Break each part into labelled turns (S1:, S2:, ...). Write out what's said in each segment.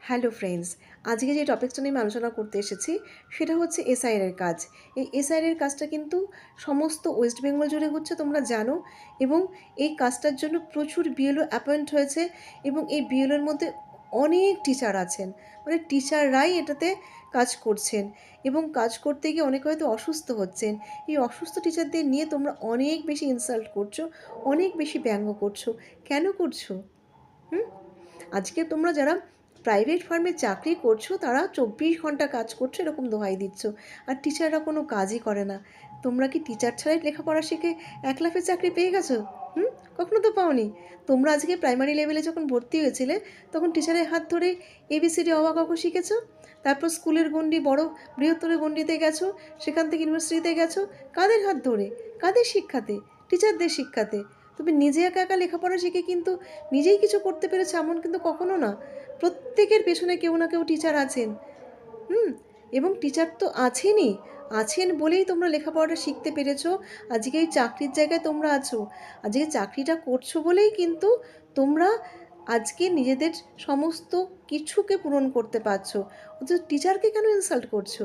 S1: Hello friends, আজকে যে টপিকটা নিয়ে আমি আলোচনা করতে এসেছি সেটা হচ্ছে এসআইআর কাজ। এই এসআইআর কাজটা কিন্তু সমস্ত ওয়েস্ট বেঙ্গল জুড়ে হচ্ছে, তোমরা জানো। এবং এই কাজটার জন্য প্রচুর বিএলও অ্যাপয়েন্ট হয়েছে এবং এই বিএলওর মধ্যে অনেক টিচার আছেন, মানে টিচাররাই এটাতে কাজ করছেন এবং কাজ করতে গিয়ে অনেকে হয়তো অসুস্থ হচ্ছেন। এই অসুস্থ টিচারদের নিয়ে তোমরা অনেক বেশি ইনসাল্ট করছো, অনেক বেশি ব্যঙ্গ করছো। কেন করছো? আজকে তোমরা যারা প্রাইভেট ফার্মে চাকরি করছো তারা 24 ঘন্টা কাজ করছো এরকম দোহাই দিচ্ছ, আর টিচাররা কোনো কাজই করে না। তোমরা কি টিচার ছাড়াই লেখাপড়া শিখে 1 লাফে চাকরি পেয়ে গেছো? কখনো তো পাওনি। তোমরা আজকে প্রাইমারি লেভেলে যখন ভর্তি হয়েছিলে তখন টিচারের হাত ধরে এবিসিডি অ আ ক খ শিখেছো। তারপর স্কুলের গণ্ডি বড় বৃহত্তর গণ্ডিতে গেছো, সেখান থেকে ইউনিভার্সিটিতে গেছো। কাদের হাত ধরে? কাদের শিক্ষাতে? টিচারদের শিক্ষাতে। তুমি নিজে একা একা লেখাপড়া শিখে কিন্তু নিজেই কিছু করতে পেরেছো এমন কিন্তু কখনো না। প্রত্যেকের পেছনে কেউ না কেউ টিচার আছেন। এবং টিচার তো আছেন বলেই তোমরা লেখাপড়াটা শিখতে পেরেছো। আজকে এই চাকরির জায়গায় তোমরা আছো, আজকে চাকরিটা করছো বলেই কিন্তু তোমরা আজকে নিজেদের সমস্ত কিছুকে পূরণ করতে পারছো। অথচ টিচারকে কেন ইনসাল্ট করছো?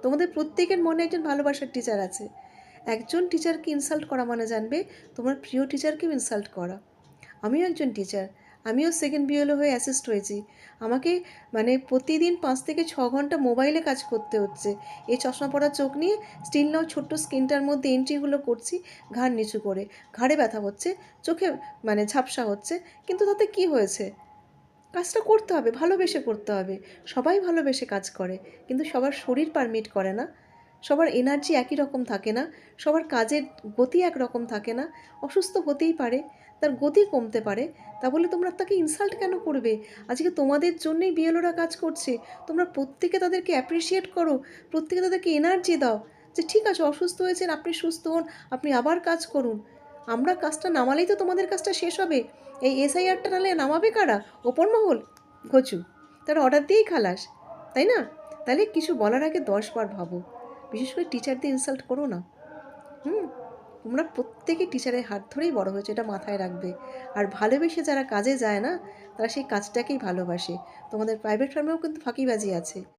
S1: তোমাদের প্রত্যেকের মনে একজন ভালোবাসার টিচার আছে। একজন টিচারকে ইনসাল্ট করা মানে জানবে তোমার প্রিয় টিচারকেও ইনসাল্ট করা। আমিও একজন টিচার, আমিও সেকেন্ড বিএলও হয়ে অ্যাসিস্ট হয়েছি। আমাকে মানে প্রতিদিন 5 থেকে 6 ঘন্টা মোবাইলে কাজ করতে হচ্ছে। এই চশমা পরা চোখ নিয়ে স্টিল নাও ছোট্ট স্ক্রিনটার মধ্যে এন্ট্রিগুলো করছি, ঘাড় নিচু করে। ঘাড়ে ব্যথা হচ্ছে, চোখে মানে ঝাপসা হচ্ছে, কিন্তু তাতে কি হয়েছে? কাজটা করতে হবে, ভালোবেসে করতে হবে। সবাই ভালোবেসে কাজ করে, কিন্তু সবার শরীর পারমিট করে না, সবার এনার্জি একই রকম থাকে না, সবার কাজের গতি একরকম থাকে না। অসুস্থ হতেই পারে, তার গতি কমতে পারে। তা বলে তোমরা তাকে ইনসাল্ট কেন করবে? আজকে তোমাদের জন্যই বিএলওরা কাজ করছে। তোমরা প্রত্যেকে তাদেরকে অ্যাপ্রিসিয়েট করো, প্রত্যেকে তাদেরকে এনার্জি দাও যে ঠিক আছে, অসুস্থ হয়েছেন, আপনি সুস্থ হন, আপনি আবার কাজ করুন। আমরা কাজটা নামালেই তো তোমাদের কাজটা শেষ হবে। এই এসআইআরটা নালে নামাবে কারা? ওপর মহল, ঘচু, তারা অর্ডার দিয়েই খালাস, তাই না? তাহলে কিছু বলার আগে 10 বার ভাবো। বিশেষ করে টিচারদের ইনসাল্ট করো না। তোমরা প্রত্যেকে টিচারের হাত ধরেই বড় হয়েছে, এটা মাথায় রাখবে। আর ভালোবেসে যারা কাজে যায় না, তারা সেই কাজটাকেই ভালোবাসে। তোমাদের প্রাইভেট ফার্মেও কিন্তু ফাঁকিবাজি আছে।